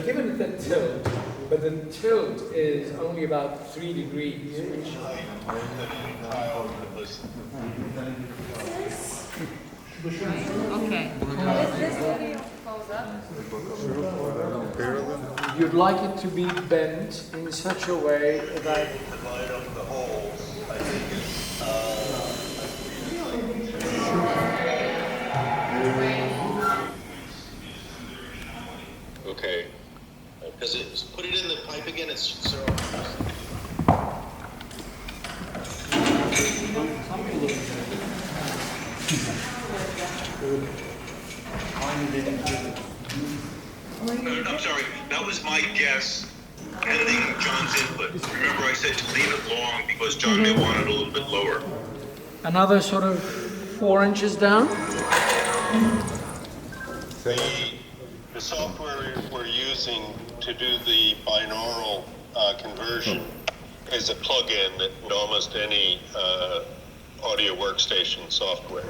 given the tilt, but the tilt is only about 3 degrees, which Okay. you'd like it to be bent in such a way that Okay. Because it's put it in the pipe again. It's so. I'm sorry. That was my guess. Editing John's input. Remember, I said to leave it long because John may want it a little bit lower. another sort of 4 inches down. The software we're using to do the binaural conversion is a plug-in in almost any audio workstation software.